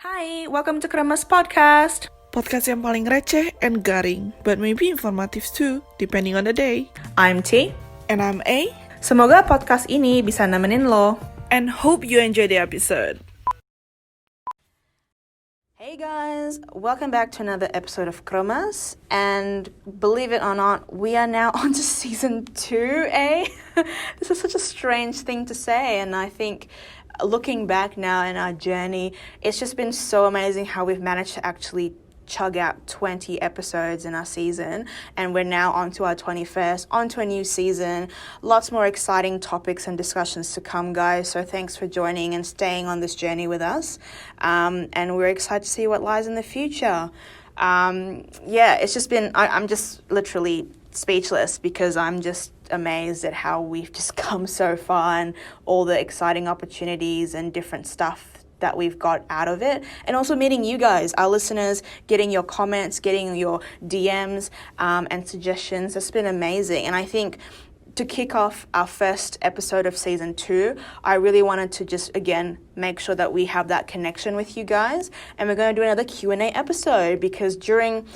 Hi, welcome to Kremés podcast. Podcast yang paling receh and garing, but maybe informative too, depending on the day. I'm T. And I'm A, Semoga podcast ini bisa nemenin lo. and hope you enjoy the episode. Hey guys, welcome back to another episode of Kremés. And believe it or not, we are now on to season 2, eh? This is such a strange thing to say, and I think looking back now in our journey, it's just been so amazing how we've managed to actually chug out 20 episodes in our season, and we're now on to our 21st, on to a new season. Lots more exciting topics and discussions to come, guys, so thanks for joining and staying on this journey with us, and we're excited to see what lies in the future. It's just been, I'm just literally speechless because I'm just amazed at how we've just come so far and all the exciting opportunities and different stuff that we've got out of it, and also meeting you guys, our listeners, getting your comments, getting your DMs and suggestions. It's been amazing. And I think to kick off our first episode of season 2, I really wanted to just again make sure that we have that connection with you guys, and we're going to do another Q&A episode because during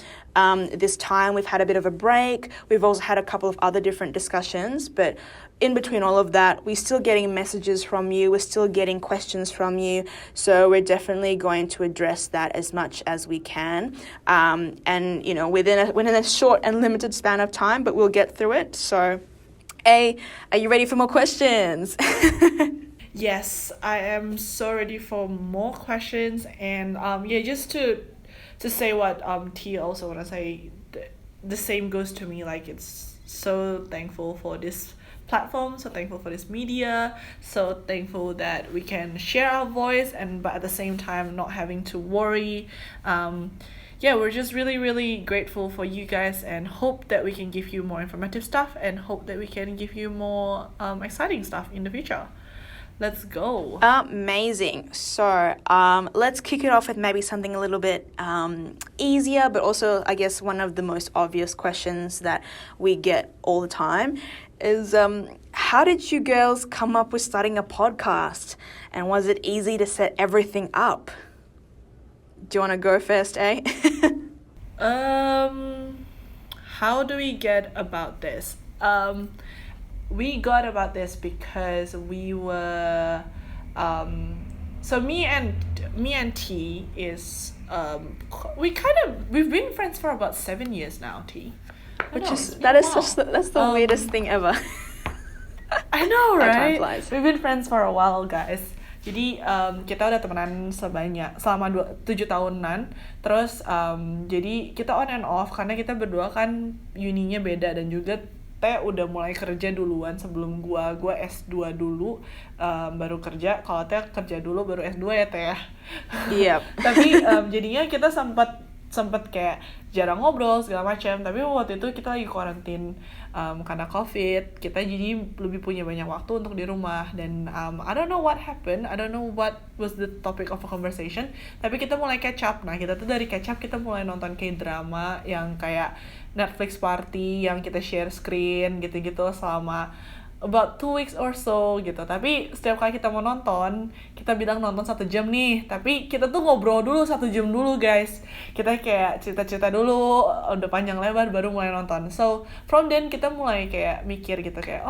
this time we've had a bit of a break. We've also had a couple of other different discussions, but in between all of that, we're still getting messages from you, we're still getting questions from you, so we're definitely going to address that as much as we can, and you know, within a short and limited span of time, but we'll get through it. So A, are you ready for more questions? Yes, I am so ready for more questions, and just to say what T also wanna say, the same goes to me. Like, it's so thankful for this platform, so thankful for this media, so thankful that we can share our voice, but at the same time not having to worry. We're just really, really grateful for you guys, and hope that we can give you more informative stuff, and hope that we can give you more exciting stuff in the future. Let's go. Amazing. So let's kick it off with maybe something a little bit easier, but also I guess one of the most obvious questions that we get all the time is how did you girls come up with starting a podcast, and was it easy to set everything up? Do you want to go first, eh? How do we get about this? We got about this because we were so me and T is we've been friends for about 7 years now, T. That's the weirdest thing ever. I know, How time right? flies. We've been friends for a while, guys. Jadi kita udah temenan selama 7 tahunan. Terus jadi kita on and off karena kita berdua kan uninya beda, dan juga Teh udah mulai kerja duluan sebelum gua S2 dulu, baru kerja. Kalau Teh kerja dulu baru S2 ya, Teh ya. Iya. Tapi jadinya kita sempat kayak jarang ngobrol segala macam. Tapi waktu itu kita lagi karantin karena COVID. Kita jadi lebih punya banyak waktu untuk di rumah, dan I don't know what happened, I don't know what was the topic of a conversation, tapi kita mulai catch up. Nah, kita tuh dari catch up kita mulai nonton K-drama yang kayak Netflix party yang kita share screen gitu-gitu selama about 2 weeks or so gitu. Tapi setiap kali kita mau nonton, kita bilang nonton 1 jam nih, tapi kita tuh ngobrol dulu 1 jam dulu, guys. Kita kayak cerita-cerita dulu, udah panjang lebar baru mulai nonton. So from then kita mulai kayak mikir gitu, kayak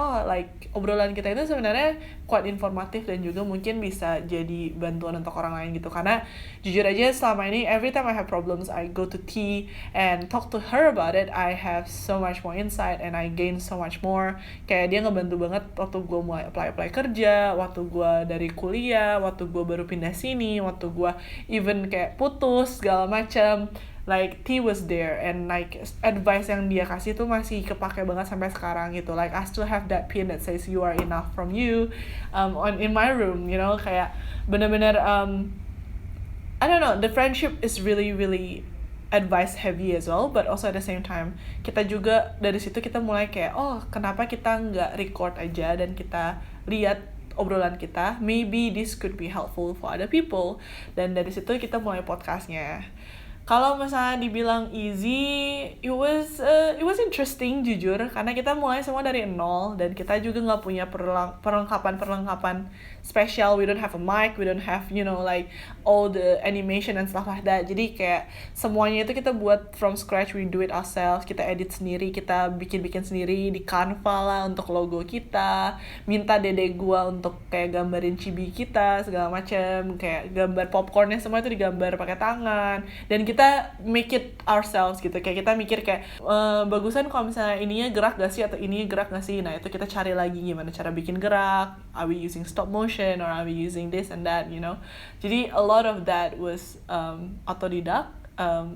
obrolan kita itu sebenarnya quite informatif, dan juga mungkin bisa jadi bantuan untuk orang lain gitu. Karena jujur aja selama ini every time I have problems, I go to T and talk to her about it. I have so much more insight and I gain so much more. Kayak dia ngebantu banget waktu gue mulai apply kerja, waktu gue dari kuliah, waktu gue baru pindah sini, waktu gue even kayak putus segala macam. Like, T was there, and like advice yang dia kasih tuh masih kepake banget sampai sekarang gitu. Like, I still have that pin that says you are enough from you in my room, you know. Kayak bener-bener I don't know, the friendship is really, really advice heavy as well, but also at the same time kita juga dari situ kita mulai kayak, kenapa kita nggak record aja dan kita lihat obrolan kita, maybe this could be helpful for other people. Dan dari situ kita mulai podcastnya. Kalau misalnya dibilang easy, it was interesting jujur, karena kita mulai semua dari nol dan kita juga nggak punya perlengkapan spesial. We don't have a mic, we don't have like all the animation and stuff like that. Jadi kayak semuanya itu kita buat from scratch, we do it ourselves. Kita edit sendiri, kita bikin sendiri di Canva lah untuk logo kita. Minta dede gua untuk kayak gambarin chibi kita segala macam, kayak gambar popcornnya semua itu digambar pakai tangan. Dan kita make it ourselves gitu, kayak kita mikir kayak bagusan kalau misalnya ininya gerak gak sih atau ininya gerak gak sih. Nah itu kita cari lagi gimana cara bikin gerak, are we using stop motion or are we using this and that, jadi a lot of that was autodidact.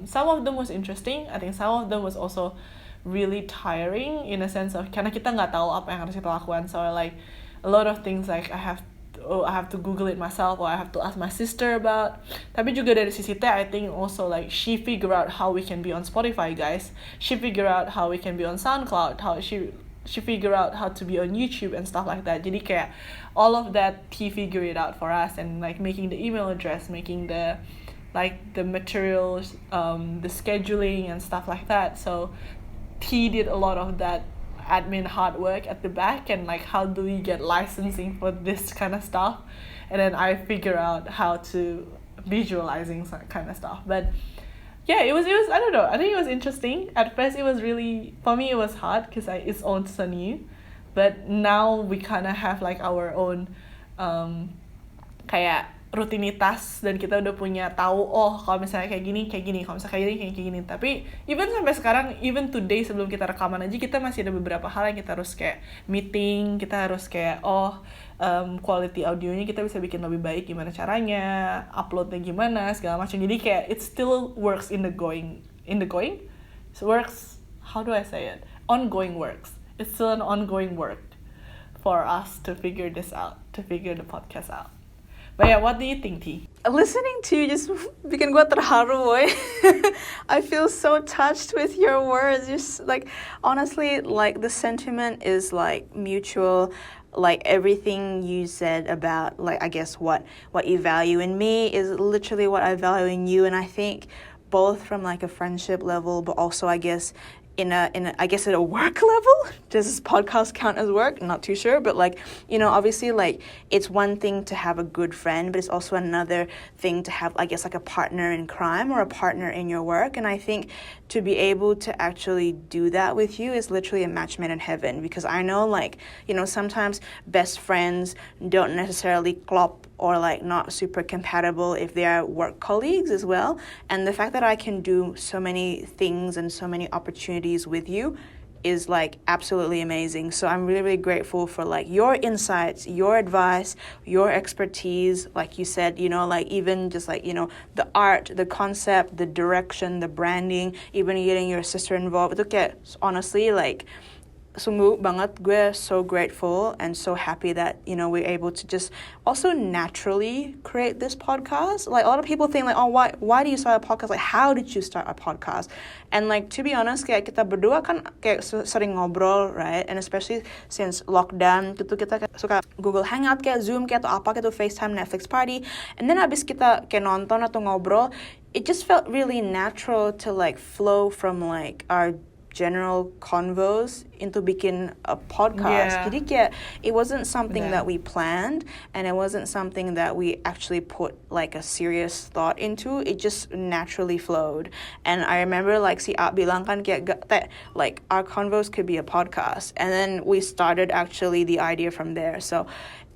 Some of them was interesting, I think some of them was also really tiring in a sense of karena kita nggak tahu apa yang harus kita lakukan, so like a lot of things like I have to Google it myself or I have to ask my sister about. Tapi juga dari sisi teh, I think also like she figure out how we can be on Spotify, guys. She figure out how we can be on SoundCloud, how she figure out how to be on YouTube and stuff like that. Jadi kayak all of that he figure it out for us, and like making the email address, making the materials, the scheduling and stuff like that. So he did a lot of that admin hard work at the back, and like how do we get licensing for this kind of stuff, and then I figure out how to visualizing some kind of stuff. But yeah, it was I don't know, I think it was interesting. At first it was really, for me it was hard because it's all so new, but now we kind of have like our own kayak rutinitas, dan kita udah punya tahu kalau misalnya kayak gini, kalau misalnya kayak gini. Tapi even sampai sekarang, even today sebelum kita rekaman aja, kita masih ada beberapa hal yang kita harus kayak meeting, kita harus kayak quality audionya kita bisa bikin lebih baik gimana caranya, uploadnya gimana segala macam. Jadi kayak it still works in the going, so works, how do I say it, ongoing works. It's still an ongoing work for us to figure this out, to figure the podcast out. But yeah, what do you think, T? Listening to you just bikin gue terharu, boy. I feel so touched with your words. Just like, honestly, like the sentiment is like mutual. Like everything you said about like, I guess what you value in me is literally what I value in you. And I think both from like a friendship level, but also I guess in a I guess at a work level. Does this podcast count as work? Not too sure, but like, obviously like it's one thing to have a good friend, but it's also another thing to have, I guess, like a partner in crime or a partner in your work. And I think to be able to actually do that with you is literally a match made in heaven, because I know like, sometimes best friends don't necessarily clop or like not super compatible if they are work colleagues as well. And the fact that I can do so many things and so many opportunities with you is like absolutely amazing. So I'm really, really grateful for like your insights, your advice, your expertise. Like you said, like even just like, the art, the concept, the direction, the branding, even getting your sister involved. Look at, honestly, like, sungguh banget, gue so grateful and so happy that, we're able to just also naturally create this podcast. Like a lot of people think like, oh, why do you start a podcast? Like, how did you start a podcast? And like, to be honest, kayak kita berdua kan kayak sering ngobrol, right? And especially since lockdown, gitu kita suka Google Hangout kayak Zoom kayak atau apa kayak FaceTime, Netflix party. And then abis kita kayak nonton atau ngobrol, it just felt really natural to like flow from like our general convos into bikin a podcast. Yeah. Jadi kayak it wasn't something that we planned, and it wasn't something that we actually put like a serious thought into. It just naturally flowed. And I remember like si A bilang kan kayak that like our convos could be a podcast, and then we started actually the idea from there. So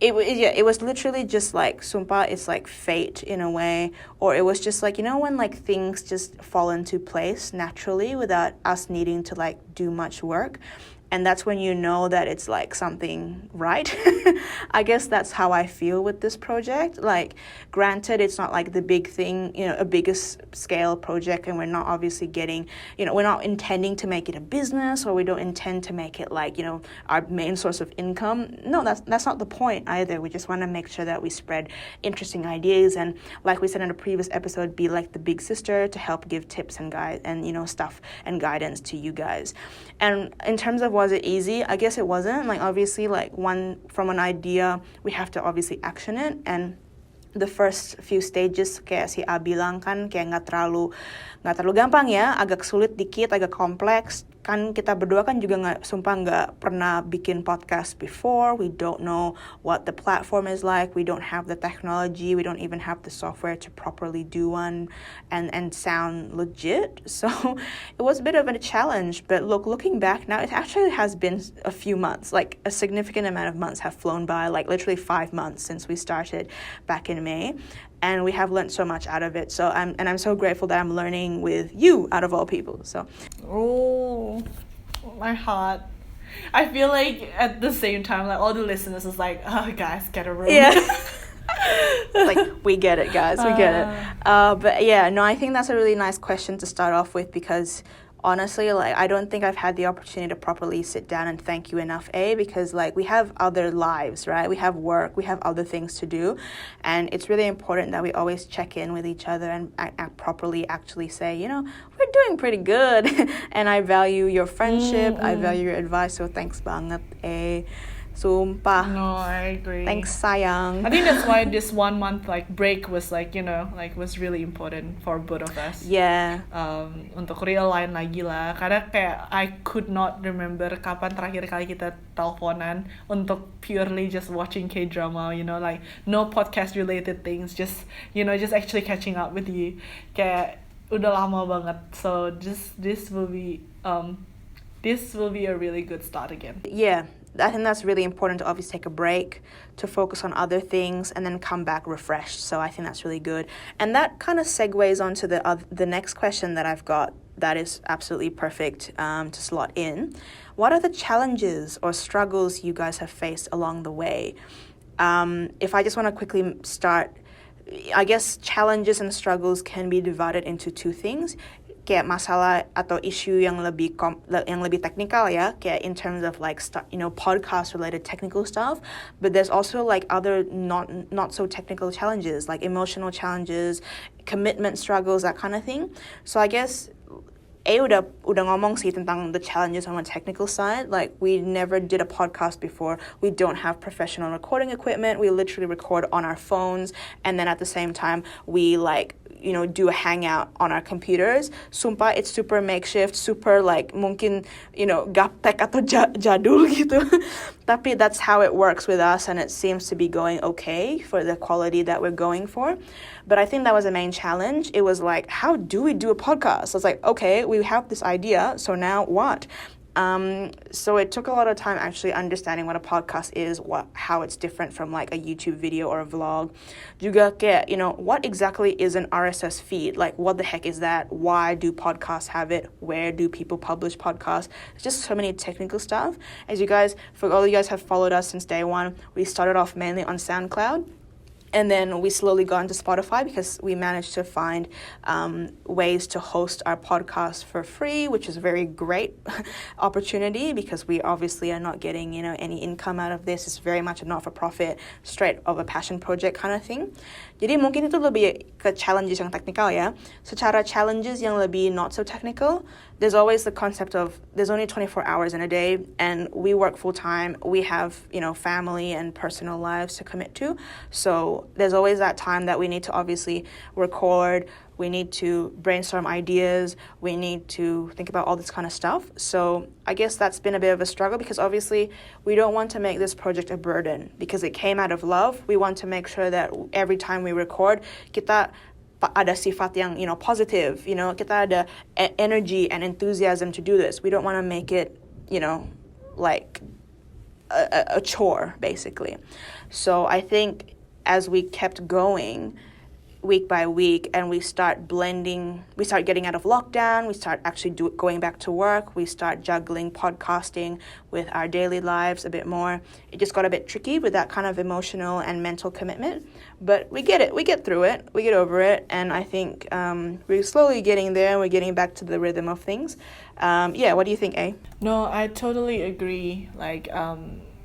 it was literally just like sumpah, it's like fate in a way, or it was just like, when like things just fall into place naturally without us needing to like do much work. And that's when you know that it's like something right. I guess that's how I feel with this project. Like, granted, it's not like the big thing, a biggest scale project, and we're not obviously getting, we're not intending to make it a business, or we don't intend to make it like, our main source of income. No, that's not the point either. We just want to make sure that we spread interesting ideas, and like we said in a previous episode, be like the big sister to help give tips and guide and, stuff and guidance to you guys. And in terms of was it easy? I guess it wasn't. Like, obviously, like from an idea, we have to obviously action it. And the first few stages kayak si A bilang kan kayak nggak terlalu gampang ya, agak sulit dikit, agak kompleks. Kan kita berdua kan juga nggak pernah bikin podcast before. We don't know what the platform is like. We don't have the technology. We don't even have the software to properly do one and sound legit. So it was a bit of a challenge. But looking back now, it actually has been a few months. Like a significant amount of months have flown by. Like literally 5 months since we started back in May. And we have learned so much out of it. So I'm so grateful that I'm learning with you out of all people. So Oh, my heart. I feel like at the same time, like all the listeners is like, oh guys, get a room. yeah. Like we get it, guys, we get it. But yeah, no, I think that's a really nice question to start off with, because honestly, like I don't think I've had the opportunity to properly sit down and thank you enough, because like we have other lives, right? We have work, we have other things to do, and it's really important that we always check in with each other and properly actually say, we're doing pretty good. And I value your friendship, I value your advice, so thanks banget, Sumpah. No, I agree. Thanks, sayang. I think that's why this 1 month break was was really important for both of us. Yeah. Untuk realign lagi lah. Karena kayak I could not remember kapan terakhir kali kita teleponan untuk purely just watching K-drama, like no podcast related things, just actually catching up with you. Kayak udah lama banget. So this will be a really good start again. Yeah. I think that's really important to obviously take a break, to focus on other things, and then come back refreshed. So I think that's really good. And that kind of segues onto the next question that I've got that is absolutely perfect to slot in. What are the challenges or struggles you guys have faced along the way? If I just want to quickly start, I guess challenges and struggles can be divided into two things. Kayak masalah atau isu yang lebih technical ya, kayak in terms of podcast related technical stuff, but there's also other not so technical challenges, like emotional challenges, commitment struggles, that kind of thing. So I guess udah ngomong sih tentang the challenges on the technical side. Like we never did a podcast before. We don't have professional recording equipment. We literally record on our phones, and then at the same time we do a hangout on our computers. Sumpah, it's super makeshift, super mungkin gaptek atau jadul gitu. Tapi that's how it works with us, and it seems to be going okay for the quality that we're going for. But I think that was the main challenge. It was like, how do we do a podcast? I was like, okay, we have this idea, so now what? So it took a lot of time actually understanding what a podcast is, how it's different from a YouTube video or a vlog. Juga kayak, what exactly is an RSS feed? Like, what the heck is that? Why do podcasts have it? Where do people publish podcasts? It's just so many technical stuff. For all you guys have followed us since day one, we started off mainly on SoundCloud. And then we slowly got into Spotify because we managed to find ways to host our podcast for free, which is a very great opportunity because we obviously are not getting, any income out of this. It's very much a not-for-profit, straight of a passion project kind of thing. Jadi mungkin itu lebih ke challenges yang technical ya. Secara challenges yang lebih not so technical, there's always the concept of there's only 24 hours in a day, and we work full-time. We have, family and personal lives to commit to. So there's always that time that we need to obviously record, we need to brainstorm ideas, we need to think about all this kind of stuff. So I guess that's been a bit of a struggle because obviously we don't want to make this project a burden because it came out of love. We want to make sure that every time we record, kita ada sifat yang, positive, kita ada energy and enthusiasm to do this. We don't want to make it, like a chore, basically. So I think as we kept going week by week and we start getting out of lockdown, we start actually going back to work, we start juggling podcasting with our daily lives a bit more. It just got a bit tricky with that kind of emotional and mental commitment, but we get it, we get through it, we get over it, and I think we're slowly getting there, we're getting back to the rhythm of things. What do you think, A? No, I totally agree.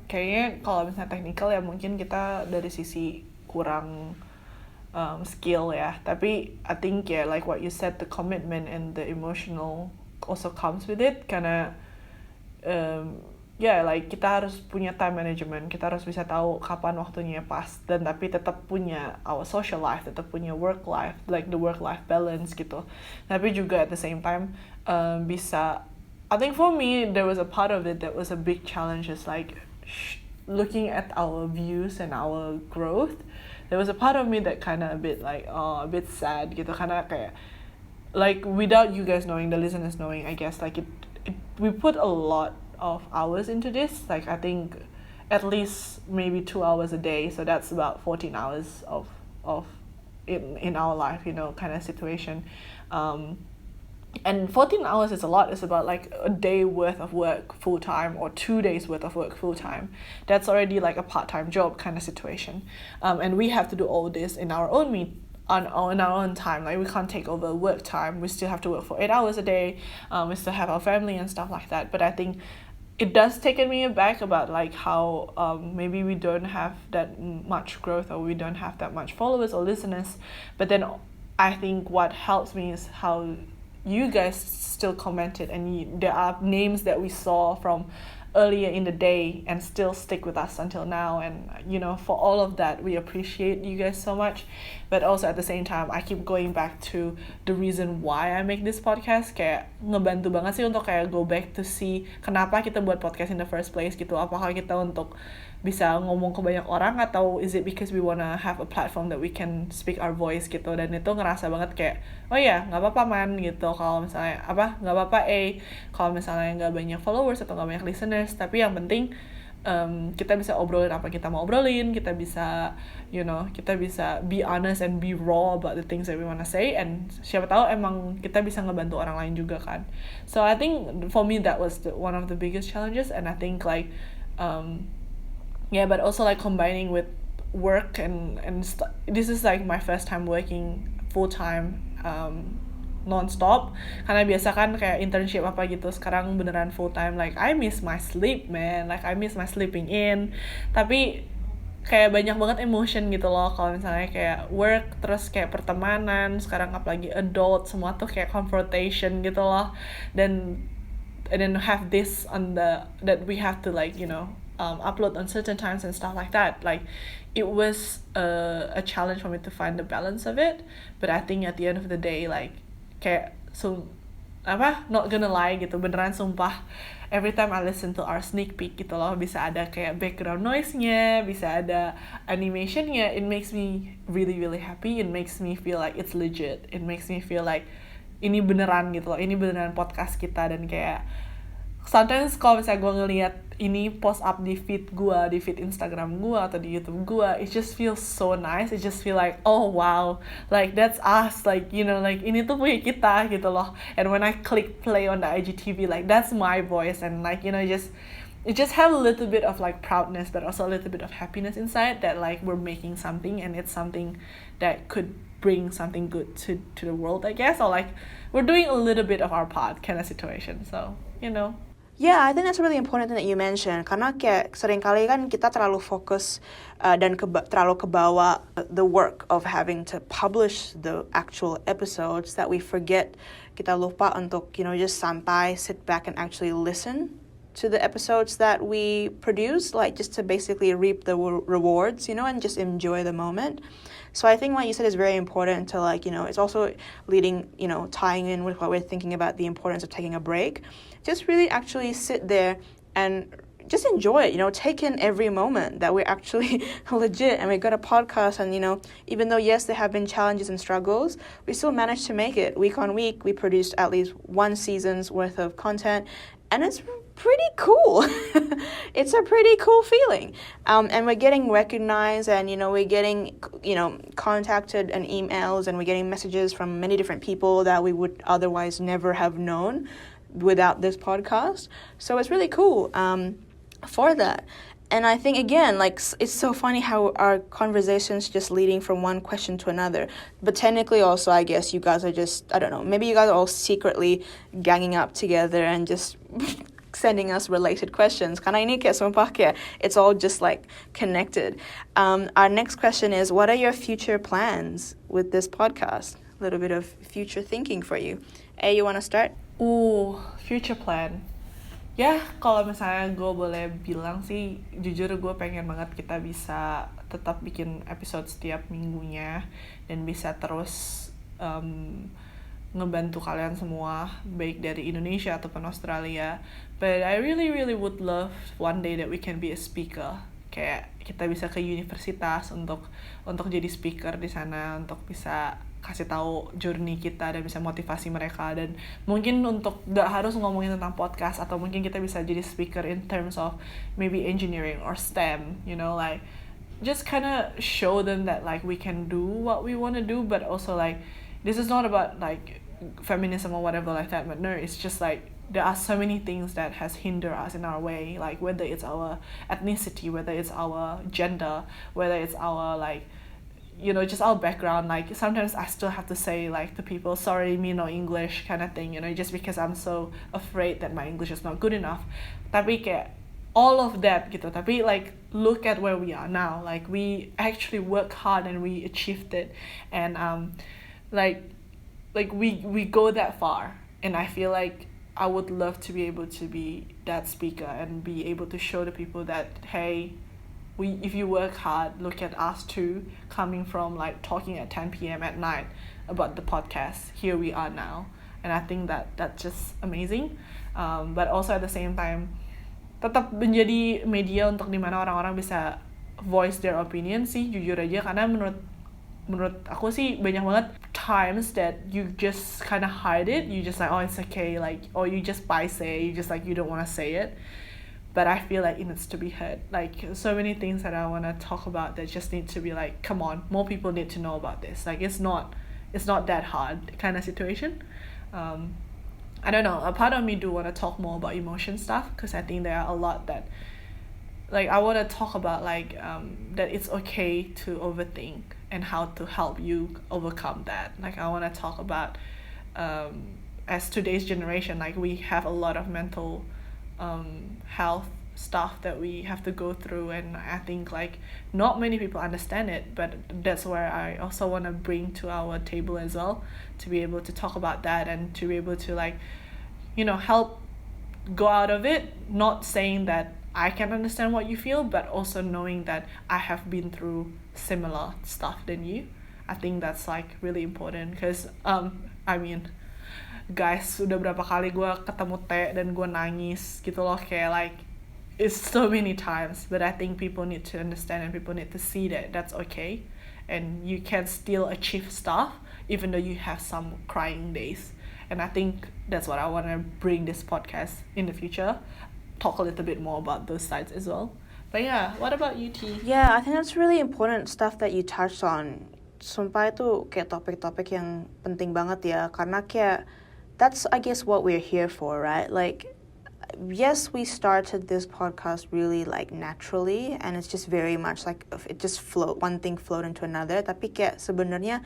Kayaknya kalau misalnya technical ya mungkin kita dari sisi kurang skill ya, tapi I think like what you said, the commitment and the emotional also comes with it, karena like kita harus punya time management, kita harus bisa tahu kapan waktunya pas, dan tapi tetap punya our social life, tetap punya work life, like the work life balance gitu. Tapi juga at the same time bisa, I think for me there was a part of it that was a big challenge, is like looking at our views and our growth. There was a part of me that kind of a bit like a bit sad gitu, karena kayak like without you guys knowing, the listeners knowing, I guess like it we put a lot of hours into this. Like I think at least maybe 2 hours a day, so that's about 14 hours of in our life, you know, kind of situation. And 14 hours is a lot. It's about like a day worth of work full time, or 2 days worth of work full time. That's already like a part-time job kind of situation. And we have to do all this in our own in our own time. Like we can't take over work time. We still have to work for 8 hours a day. We still have our family and stuff like that. But I think it does take me aback about like how maybe we don't have that much growth, or we don't have that much followers or listeners. But then I think what helps me is how you guys still commented, and there are names that we saw from earlier in the day and still stick with us until now. And you know, for all of that, we appreciate you guys so much. But also at the same time, I keep going back to the reason why I make this podcast. Kayak ngebantu banget sih untuk kayak go back to see kenapa kita buat podcast in the first place gitu. Apakah kita untuk bisa ngomong ke banyak orang, atau is it because we wanna have a platform that we can speak our voice gitu. Dan itu ngerasa banget kayak, oh ya nggak apa-apa man gitu, kalau misalnya nggak apa-apa kalau misalnya nggak banyak followers atau nggak banyak listeners, tapi yang penting kita bisa obrolin apa kita mau obrolin, kita bisa kita bisa be honest and be raw about the things that we wanna say, and siapa tahu emang kita bisa ngebantu orang lain juga kan. So I think for me that was one of the biggest challenges. And I think like but also like combining with work and this is like my first time working full time non-stop, karena biasa kan kayak internship apa gitu, sekarang beneran full time. Like I miss my sleep man, like I miss my sleeping in. Tapi kayak banyak banget emotion gitu loh kalau misalnya kayak work, terus kayak pertemanan, sekarang apalagi adult, semua tuh kayak confrontation gitu loh. And then have this on the that we have to like upload on certain times and stuff like that. Like it was a challenge for me to find the balance of it. But I think at the end of the day, like kayak not gonna lie gitu, beneran sumpah, every time I listen to our sneak peek gitu loh, bisa ada kayak background noise-nya, bisa ada animation-nya, it makes me really really happy. It makes me feel like it's legit. It makes me feel like ini beneran gitu loh, ini beneran podcast kita. Dan kayak sometimes kalau misalnya gue ngeliat ini post up di feed Instagram gue atau di YouTube gue, it just feels so nice. It just feel like, oh wow, like that's us, like like ini tuh punya kita gitu loh. And when I click play on the IGTV, like that's my voice. And like it just have a little bit of like proudness, but also a little bit of happiness inside, that like we're making something, and it's something that could bring something good to the world, I guess. Or like we're doing a little bit of our part kind of situation. So Yeah, I think that's a really important thing that you mentioned. Karena kayak seringkali kan kita terlalu fokus dan terlalu kebawa the work of having to publish the actual episodes, that we forget, kita lupa untuk just santai, sit back and actually listen to the episodes that we produce, like just to basically reap the rewards, and just enjoy the moment. So I think what you said is very important to like, it's also leading, tying in with what we're thinking about the importance of taking a break. Just really actually sit there and just enjoy it, take in every moment that we're actually legit and we got a podcast. And, even though, yes, there have been challenges and struggles, we still managed to make it week on week. We produced at least one season's worth of content, and it's pretty cool. It's a pretty cool feeling. And we're getting recognized, and, we're getting, contacted and emails, and we're getting messages from many different people that we would otherwise never have known without this podcast. So it's really cool for that. And I think, again, like, it's so funny how our conversations just leading from one question to another. But technically also, I guess you guys are just, I don't know, maybe you guys are all secretly ganging up together and just sending us related questions. Karena ini kayak sumpah kayak it's all just like connected. Our next question is, what are your future plans with this podcast? A little bit of future thinking for you. You want to start? Ooh, future plan. Ya, kalau misalnya gue boleh bilang sih, jujur gue pengen banget kita bisa tetap bikin episode setiap minggunya dan bisa terus ngebantu kalian semua, baik dari Indonesia ataupun Australia. But I really really would love one day that we can be a speaker. Kayak kita bisa ke universitas untuk jadi speaker di sana, untuk bisa kasih tahu journey kita dan bisa motivasi mereka, dan mungkin untuk gak harus ngomongin tentang podcast, atau mungkin kita bisa jadi speaker in terms of maybe engineering or STEM, you know, like just kind of show them that like we can do what we want to do, but also like this is not about like feminism or whatever like that, but no, it's just like there are so many things that has hindered us in our way, like whether it's our ethnicity, whether it's our gender, whether it's our like, you know, just our background. Like sometimes I still have to say like to people, sorry, me no English kind of thing, you know, just because I'm so afraid that my English is not good enough. Tapi kayak all of that gitu, tapi like look at where we are now, like we actually work hard and we achieved it, and like we go that far, and I feel like I would love to be able to be that speaker and be able to show the people that, hey, if you work hard, look at us too, coming from like talking at 10 p.m. at night about the podcast, here we are now. And I think that that's just amazing. But also at the same time, tetap menjadi media untuk dimana orang-orang bisa voice their opinion sih, jujur aja, karena menurut aku sih banyak banget times that you just kind of hide it, you just like, oh it's okay, like, or you just you just like, you don't want to say it. But I feel like it needs to be heard. Like so many things that I want to talk about that just need to be like, come on, more people need to know about this. Like it's not that hard kind of situation. I don't know, a part of me do want to talk more about emotion stuff, because I think there are a lot that like I want to talk about, like that it's okay to overthink and how to help you overcome that. Like I want to talk about as today's generation, like we have a lot of mental health stuff that we have to go through, and I think like not many people understand it, but that's where I also want to bring to our table as well, to be able to talk about that and to be able to like, you know, help go out of it, not saying that I can understand what you feel, but also knowing that I have been through similar stuff than you. I think that's like really important, because I mean, guys, sudah berapa kali gue ketemu Teh dan gue nangis gitu loh, kayak like it's so many times, but I think people need to understand and people need to see that that's okay, and you can still achieve stuff even though you have some crying days. And I think that's what I want to bring this podcast in the future, talk a little bit more about those sides as well. But yeah, what about you, T? Yeah, I think that's really important stuff that you touched on. Sumpah itu kayak topik-topik yang penting banget ya, karena kayak that's I guess what we're here for, right? Like, yes, we started this podcast really like naturally, and it's just very much like it just one thing flowed into another. Tapi kayak sebenarnya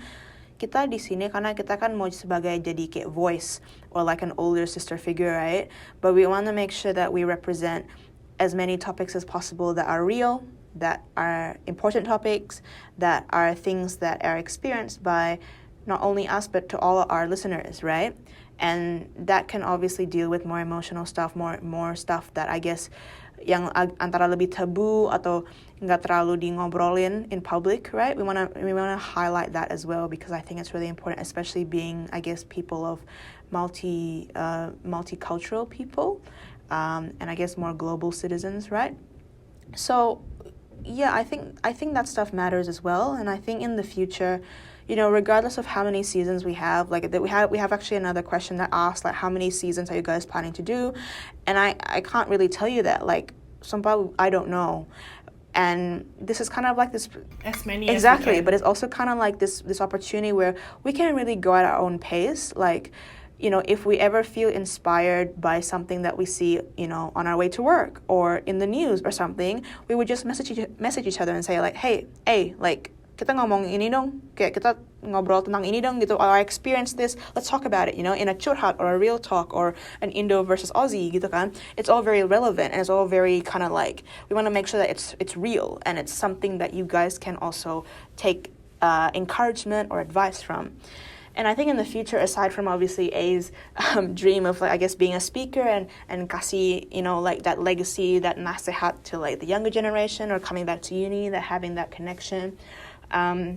kita di sini karena kita kan mau sebagai jadi kayak voice or like an older sister figure, right? But we want to make sure that we represent as many topics as possible that are real, that are important topics, that are things that are experienced by not only us but to all our listeners, right? And that can obviously deal with more emotional stuff, more stuff that I guess yang antara lebih tabu atau nggak terlalu di ngobrolin in public, right? We wanna highlight that as well, because I think it's really important, especially being, I guess, people of multicultural people, and I guess more global citizens, right? So yeah, I think that stuff matters as well, and I think in the future, you know, regardless of how many seasons we have, like we have actually another question that asks like, how many seasons are you guys planning to do? And I can't really tell you that, like, somehow I don't know. And this is kind of like this as many exactly, as we can. But it's also kind of like this opportunity where we can really go at our own pace. Like, you know, if we ever feel inspired by something that we see, you know, on our way to work or in the news or something, we would just message each other and say like, hey, like, kita ngomong ini dong, kayak kita ngobrol tentang ini dong gitu, or I experienced this, let's talk about it, you know, in a curhat or a real talk or an Indo versus Aussie gitu kan. It's all very relevant and it's all very kind of like, we want to make sure that it's real and it's something that you guys can also take encouragement or advice from. And I think in the future, aside from obviously A's dream of like, I guess being a speaker and kasih, you know, like that legacy, that nasihat to like the younger generation or coming back to uni, that having that connection. I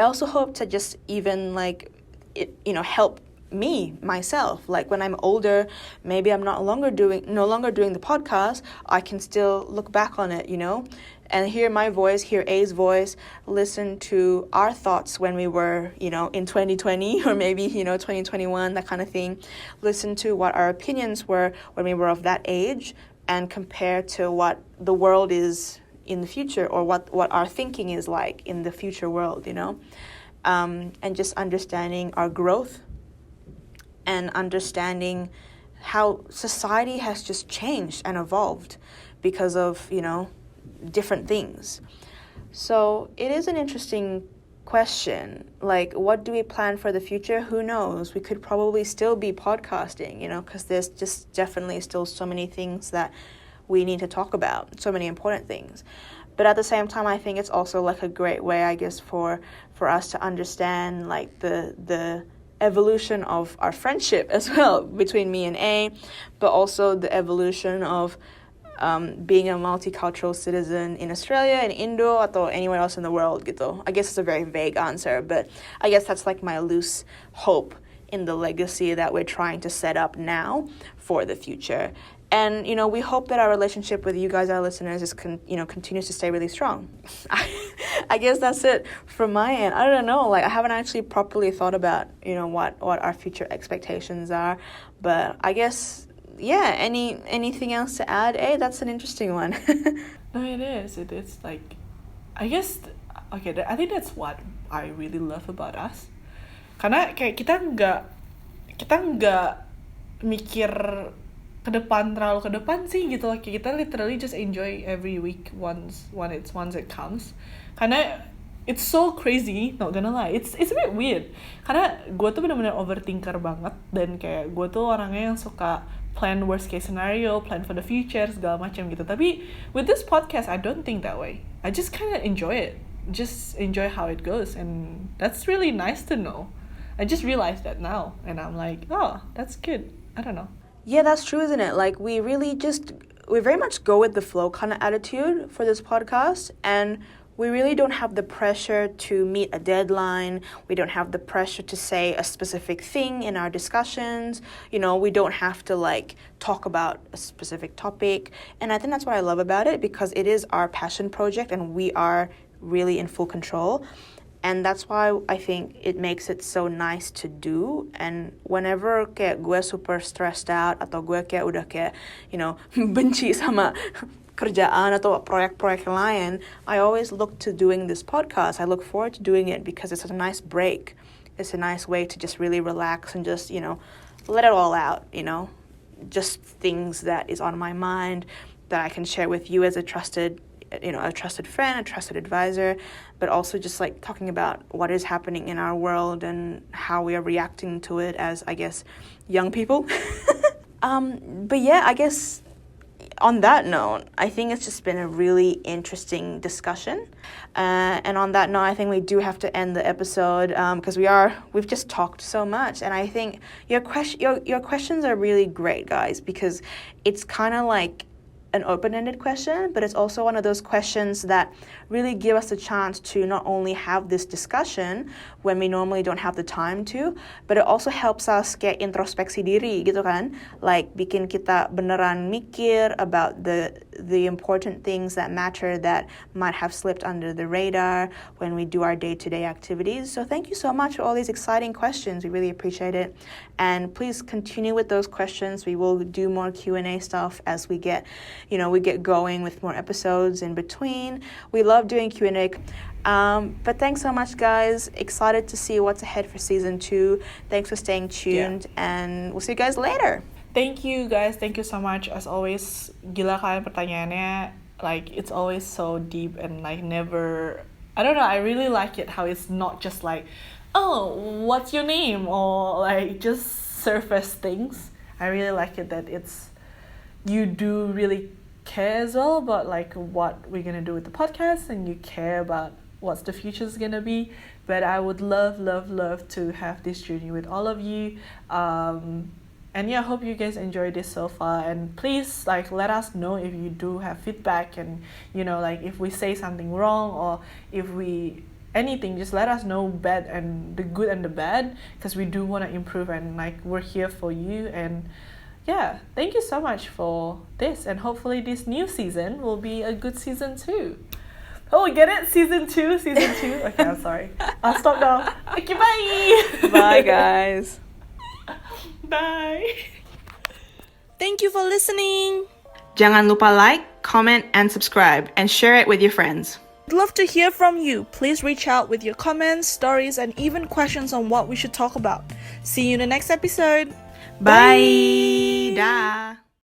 also hope to just even like it, you know, help me myself, like when I'm older, maybe I'm no longer doing the podcast, I can still look back on it, you know, and hear my voice, hear A's voice, listen to our thoughts when we were, you know, in 2020 or maybe, you know, 2021, that kind of thing. Listen to what our opinions were when we were of that age and compare to what the world is in the future, or what our thinking is like in the future world, you know, and just understanding our growth and understanding how society has just changed and evolved because of, you know, different things. So it is an interesting question. Like, what do we plan for the future? Who knows? We could probably still be podcasting, you know, because there's just definitely still so many things that we need to talk about, so many important things. But at the same time, I think it's also like a great way, I guess, for us to understand like the evolution of our friendship as well between me and A, but also the evolution of being a multicultural citizen in Australia, in Indo, atau anywhere else in the world gitu. I guess it's a very vague answer, but I guess that's like my loose hope in the legacy that we're trying to set up now for the future. And, you know, we hope that our relationship with you guys, our listeners, continues to stay really strong. I guess that's it from my end. I don't know. Like, I haven't actually properly thought about, you know, what our future expectations are. But I guess, yeah, anything else to add? Hey, that's an interesting one. No, it is. It's like, I guess, okay, I think that's what I really love about us. Karena kayak kita nggak mikir terlalu ke depan sih gitu, like kita literally just enjoy every week once it comes, karena it's so crazy, not gonna lie, it's a bit weird, karena gue tuh benar-benar overthinker banget, dan kayak gue tuh orangnya yang suka plan worst case scenario, plan for the future, segala macam gitu. Tapi with this podcast I don't think that way. I just kind of enjoy it, just enjoy how it goes, and that's really nice to know. I just realized that now, and I'm like, oh, that's good. I don't know. Yeah, that's true, isn't it? Like, we very much go with the flow kind of attitude for this podcast, and we really don't have the pressure to meet a deadline. We don't have the pressure to say a specific thing in our discussions. You know, we don't have to, like, talk about a specific topic. And I think that's what I love about it, because it is our passion project, and we are really in full control. And that's why I think it makes it so nice to do. And whenever kayak gue super stressed out, atau gue kayak udah kayak, you know, benci sama kerjaan atau proyek-proyek lain, I always look to doing this podcast. I look forward to doing it because it's a nice break. It's a nice way to just really relax and just, you know, let it all out, you know. Just things that is on my mind that I can share with you as a trusted friend, a trusted advisor, but also just like talking about what is happening in our world and how we are reacting to it as, I guess, young people. But yeah, I guess on that note, I think it's just been a really interesting discussion. And on that note, I think we do have to end the episode because we've just talked so much. And I think your questions are really great, guys, because it's kind of like an open-ended question, but it's also one of those questions that really give us a chance to not only have this discussion when we normally don't have the time to, but it also helps us kayak introspeksi diri gitu kan, like bikin kita beneran mikir about the important things that matter that might have slipped under the radar when we do our day-to-day activities. So thank you so much for all these exciting questions. We really appreciate it. And please continue with those questions. We will do more Q&A stuff as we get going with more episodes in between. We love doing Q&A. But thanks so much, guys. Excited to see what's ahead for season 2. Thanks for staying tuned, and we'll see you guys later. Thank you, guys. Thank you so much. As always, gila kalian pertanyaannya. Like, it's always so deep and like never... I don't know, I really like it how it's not just like, oh, what's your name? Or like just surface things. I really like it that it's... You do really care as well about like what we're gonna do with the podcast, and you care about what the future is gonna be, but I would love to have this journey with all of you. And yeah, I hope you guys enjoyed this so far, and please like let us know if you do have feedback, and you know, like if we say something wrong, or if we anything, just let us know, bad and the good and the bad, because we do want to improve, and like we're here for you. And yeah, thank you so much for this, and hopefully this new season will be a good season too. Oh, get it? Season 2. Okay, I'm sorry. I'll stop now. Okay, bye. Bye, guys. Bye. Thank you for listening. Jangan lupa like, comment, and subscribe, and share it with your friends. I'd love to hear from you. Please reach out with your comments, stories, and even questions on what we should talk about. See you in the next episode. Bye. Dah.